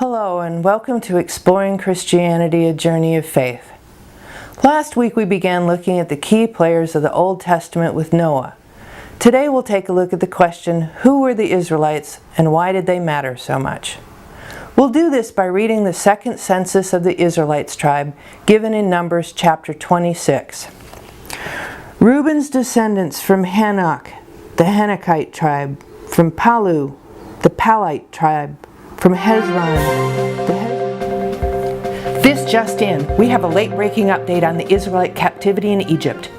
Hello and welcome to Exploring Christianity, a Journey of Faith. Last week we began looking at the key players of the Old Testament with Noah. Today we'll take a look at the question, who were the Israelites and why did they matter so much? We'll do this by reading the second census of the Israelites tribe given in Numbers chapter 26. Reuben's descendants from Hanok, the Hanokite tribe, from Palu, the Palite tribe, from Hezron, This just in, we have a late-breaking update on the Israelite captivity in Egypt.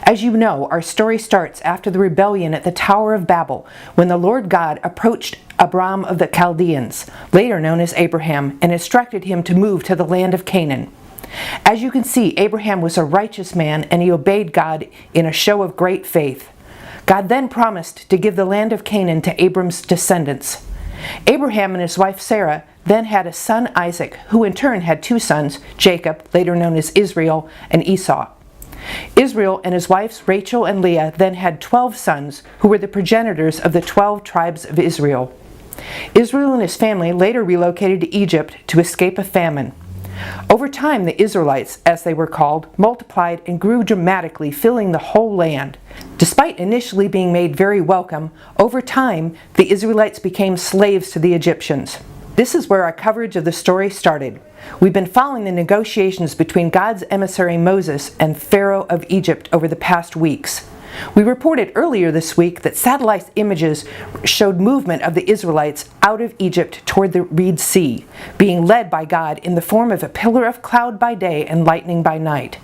As you know, our story starts after the rebellion at the Tower of Babel, when the Lord God approached Abram of the Chaldeans, later known as Abraham, and instructed him to move to the land of Canaan. As you can see, Abraham was a righteous man and he obeyed God in a show of great faith. God then promised to give the land of Canaan to Abram's descendants. Abraham and his wife Sarah then had a son Isaac, who in turn had two sons, Jacob, later known as Israel, and Esau. Israel and his wives Rachel and Leah then had 12 sons, who were the progenitors of the 12 tribes of Israel. Israel and his family later relocated to Egypt to escape a famine. Over time, the Israelites, as they were called, multiplied and grew dramatically, filling the whole land. Despite initially being made very welcome, over time, the Israelites became slaves to the Egyptians. This is where our coverage of the story started. We've been following the negotiations between God's emissary Moses and Pharaoh of Egypt over the past weeks. We reported earlier this week that satellite images showed movement of the Israelites out of Egypt toward the Red Sea, being led by God in the form of a pillar of cloud by day and lightning by night.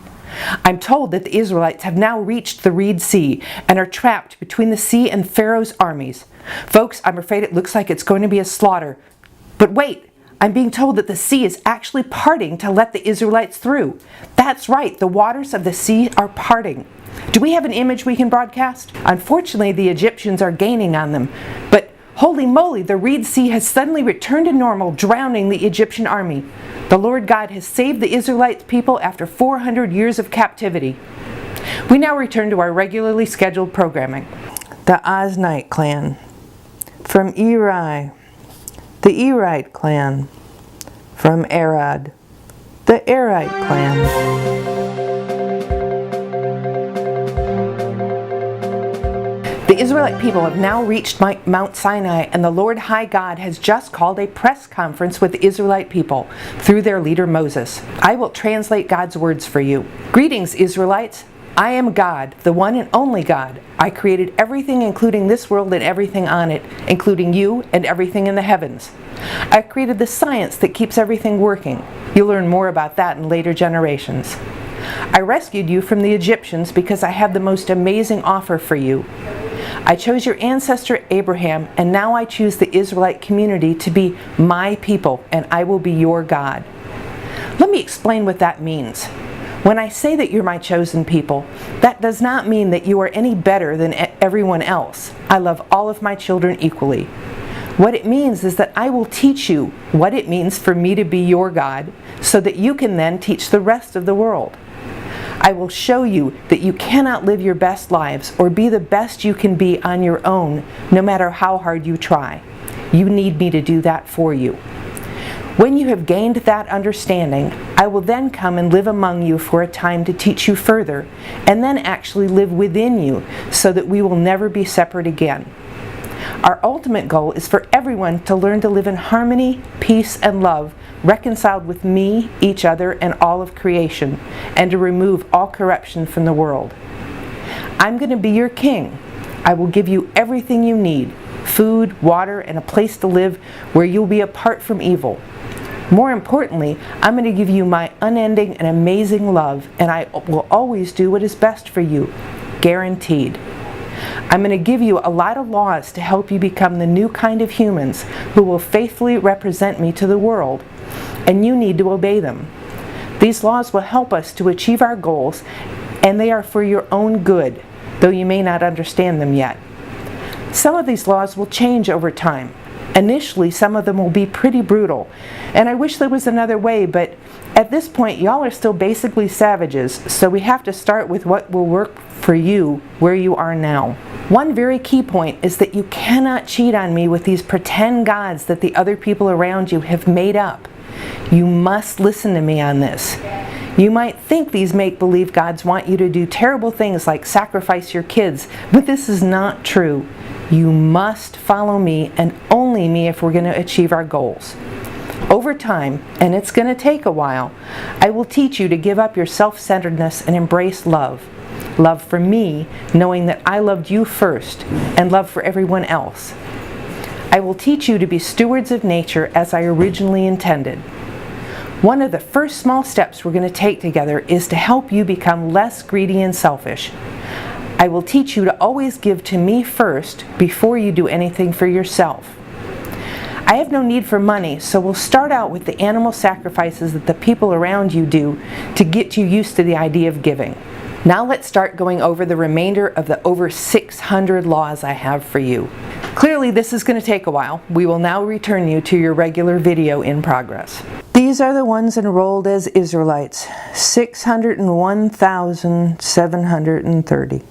I'm told that the Israelites have now reached the Red Sea and are trapped between the sea and Pharaoh's armies. Folks, I'm afraid it looks like it's going to be a slaughter. But wait! I'm being told that the sea is actually parting to let the Israelites through. That's right, the waters of the sea are parting. Do we have an image we can broadcast? Unfortunately, the Egyptians are gaining on them. But holy moly, the Red Sea has suddenly returned to normal, drowning the Egyptian army. The Lord God has saved the Israelite people after 400 years of captivity. We now return to our regularly scheduled programming. The Oznite clan. From Eri, the Erite clan. From Arad, the Arite clan. The Israelite people have now reached Mount Sinai, and the Lord High God has just called a press conference with the Israelite people through their leader Moses. I will translate God's words for you. Greetings, Israelites. I am God, the one and only God. I created everything, including this world and everything on it, including you and everything in the heavens. I created the science that keeps everything working. You'll learn more about that in later generations. I rescued you from the Egyptians because I have the most amazing offer for you. I chose your ancestor Abraham, and now I choose the Israelite community to be my people, and I will be your God. Let me explain what that means. When I say that you're my chosen people, that does not mean that you are any better than everyone else. I love all of my children equally. What it means is that I will teach you what it means for me to be your God, so that you can then teach the rest of the world. I will show you that you cannot live your best lives or be the best you can be on your own, no matter how hard you try. You need me to do that for you. When you have gained that understanding, I will then come and live among you for a time to teach you further, and then actually live within you so that we will never be separate again. Our ultimate goal is for everyone to learn to live in harmony, peace, and love, reconciled with me, each other, and all of creation, and to remove all corruption from the world. I'm going to be your king. I will give you everything you need, food, water, and a place to live where you'll be apart from evil. More importantly, I'm going to give you my unending and amazing love, and I will always do what is best for you, guaranteed. I'm going to give you a lot of laws to help you become the new kind of humans who will faithfully represent me to the world, and you need to obey them. These laws will help us to achieve our goals, and they are for your own good, though you may not understand them yet. Some of these laws will change over time. Initially, some of them will be pretty brutal, and I wish there was another way, but at this point, y'all are still basically savages, so we have to start with what will work for you where you are now. One very key point is that you cannot cheat on me with these pretend gods that the other people around you have made up. You must listen to me on this. You might think these make-believe gods want you to do terrible things like sacrifice your kids, but this is not true. You must follow me and only me if we're going to achieve our goals. Over time, and it's going to take a while, I will teach you to give up your self-centeredness and embrace love. Love for me, knowing that I loved you first, and love for everyone else. I will teach you to be stewards of nature as I originally intended. One of the first small steps we're going to take together is to help you become less greedy and selfish. I will teach you to always give to me first before you do anything for yourself. I have no need for money, so we'll start out with the animal sacrifices that the people around you do to get you used to the idea of giving. Now let's start going over the remainder of the over 600 laws I have for you. Clearly this is going to take a while. We will now return you to your regular video in progress. These are the ones enrolled as Israelites, 601,730.